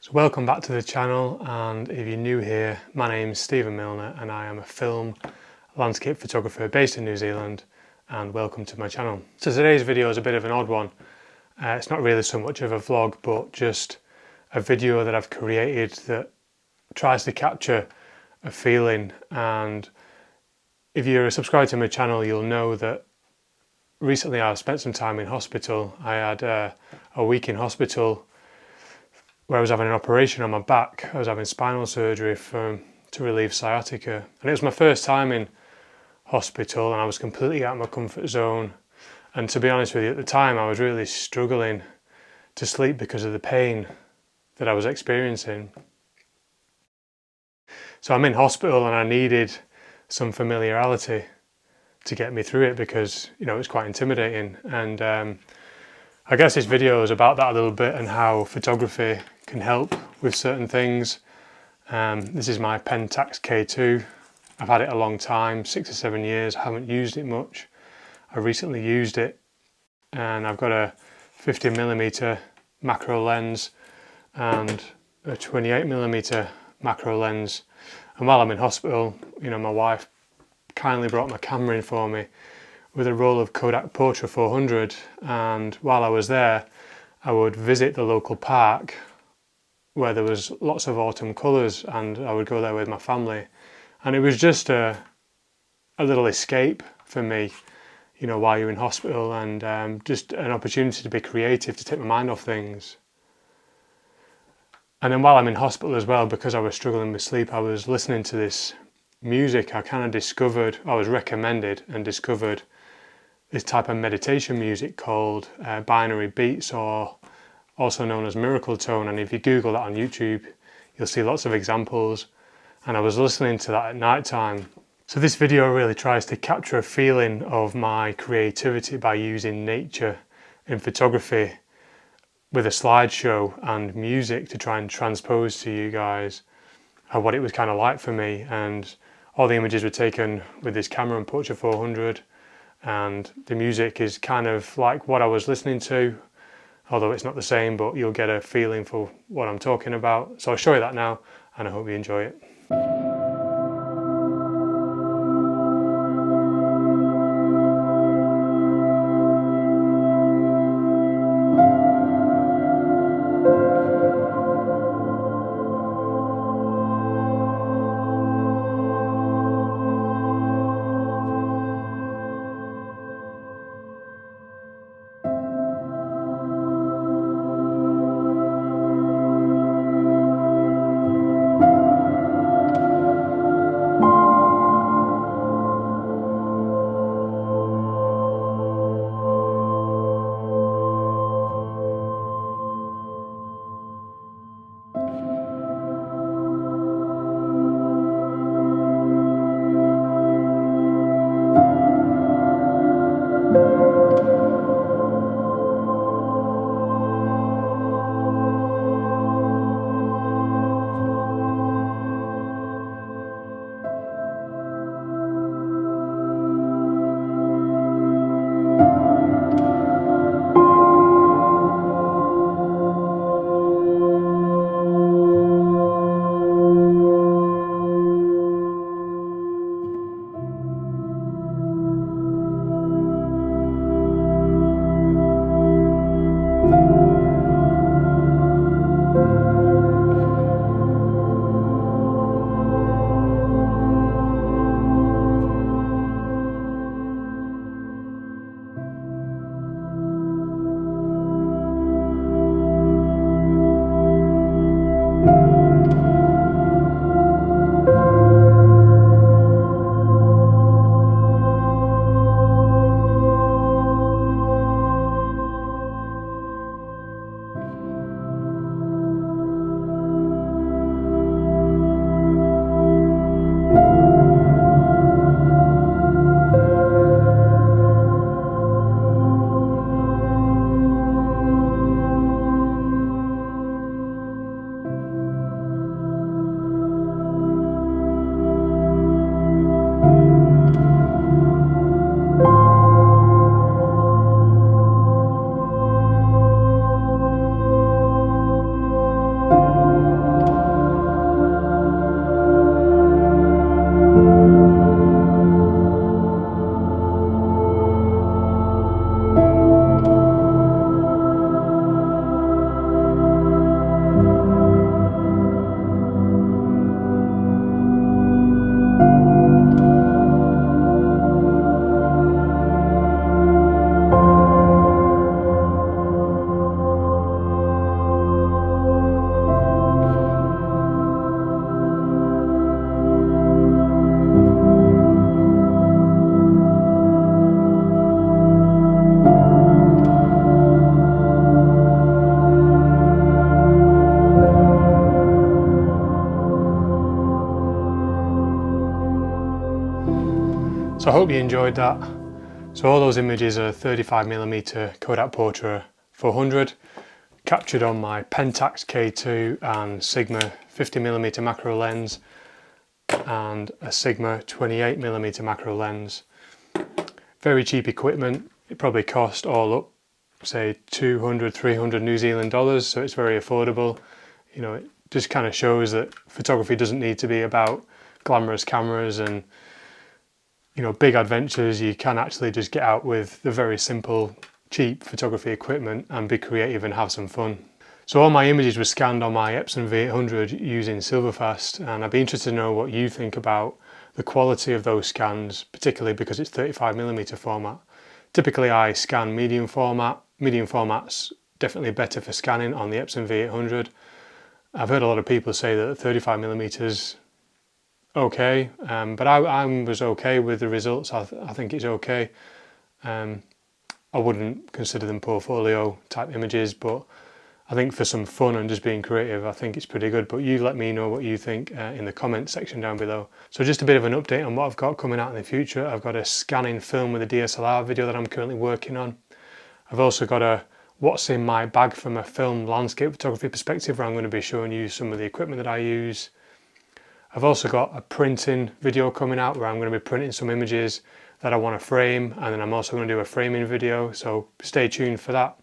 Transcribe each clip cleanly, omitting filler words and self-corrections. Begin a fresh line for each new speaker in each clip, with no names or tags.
So welcome back to the channel, and if you're new here, my name's Stephen Milner and I am a film landscape photographer based in New Zealand, and welcome to my channel. So today's video is a bit of an odd one. It's not really so much of a vlog, but just a video that I've created that tries to capture a feeling. And if you're subscribed to my channel, you'll know that recently I spent some time in hospital. I had a week in hospital where I was having an operation on my back. I was having spinal surgery to relieve sciatica. And it was my first time in hospital and I was completely out of my comfort zone. And to be honest with you, at the time I was really struggling to sleep because of the pain that I was experiencing. So I'm in hospital and I needed some familiarity to get me through it because, it was quite intimidating. And I guess this video is about that a little bit and how photography can help with certain things. This is my Pentax K2. I've had it a long time, 6 or 7 years. I haven't used it much. I recently used it and I've got a 50mm macro lens and a 28mm macro lens. And while I'm in hospital, my wife kindly brought my camera in for me with a roll of Kodak Portra 400, and while I was there I would visit the local park where there was lots of autumn colours, and I would go there with my family, and it was just a little escape for me, while you're in hospital, and just an opportunity to be creative, to take my mind off things. And then while I'm in hospital as well, because I was struggling with sleep, I was listening to this music. I was recommended and discovered this type of meditation music called binary beats, or also known as miracle tone. And if you Google that on YouTube, you'll see lots of examples. And I was listening to that at night time. So this video really tries to capture a feeling of my creativity by using nature in photography with a slideshow and music to try and transpose to you guys what it was kind of like for me. And all the images were taken with this camera and Portra 400. And the music is kind of like what I was listening to, although it's not the same, but you'll get a feeling for what I'm talking about. So I'll show you that now, and I hope you enjoy it. So I hope you enjoyed that. So all those images are 35mm Kodak Portra 400, captured on my Pentax K2 and Sigma 50mm macro lens and a Sigma 28mm macro lens. Very cheap equipment. It probably cost all up, say 200, 300 New Zealand dollars, so it's very affordable. You know, it just kind of shows that photography doesn't need to be about glamorous cameras and, you know, big adventures. You can actually just get out with the very simple, cheap photography equipment and be creative and have some fun. So all my images were scanned on my Epson V800 using Silverfast, and I'd be interested to know what you think about the quality of those scans, particularly because it's 35mm format. Typically I scan medium format. Medium format's definitely better for scanning on the Epson V800. I've heard a lot of people say that 35mm okay, but I was okay with the results. I think it's okay. I wouldn't consider them portfolio type images, but I think for some fun and just being creative, I think it's pretty good. But you let me know what you think in the comments section down below. So just a bit of an update on what I've got coming out in the future. I've got a scanning film with a DSLR video that I'm currently working on. I've also got a what's in my bag from a film landscape photography perspective, where I'm going to be showing you some of the equipment that I use. I've also got a printing video coming out where I'm going to be printing some images that I want to frame, and then I'm also going to do a framing video, so stay tuned for that.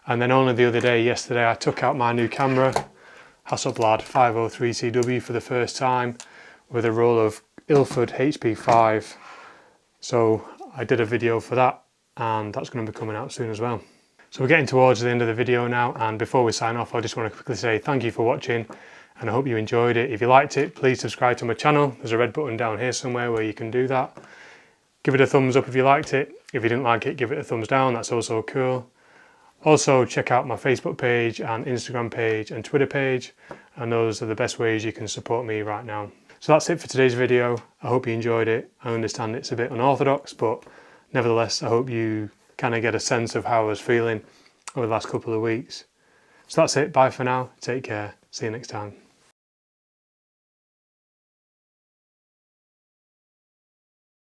And then only the other day, yesterday, I took out my new camera, Hasselblad 503CW for the first time with a roll of Ilford HP5. So I did a video for that, and that's going to be coming out soon as well. So we're getting towards the end of the video now, and before we sign off, I just want to quickly say thank you for watching, and I hope you enjoyed it. If you liked it, please subscribe to my channel. There's a red button down here somewhere where you can do that. Give it a thumbs up if you liked it. If you didn't like it, give it a thumbs down. That's also cool. Also, check out my Facebook page and Instagram page and Twitter page, and those are the best ways you can support me right now. So that's it for today's video. I hope you enjoyed it. I understand it's a bit unorthodox, but nevertheless, I hope you kind of get a sense of how I was feeling over the last couple of weeks. So that's it. Bye for now. Take care. See you next time.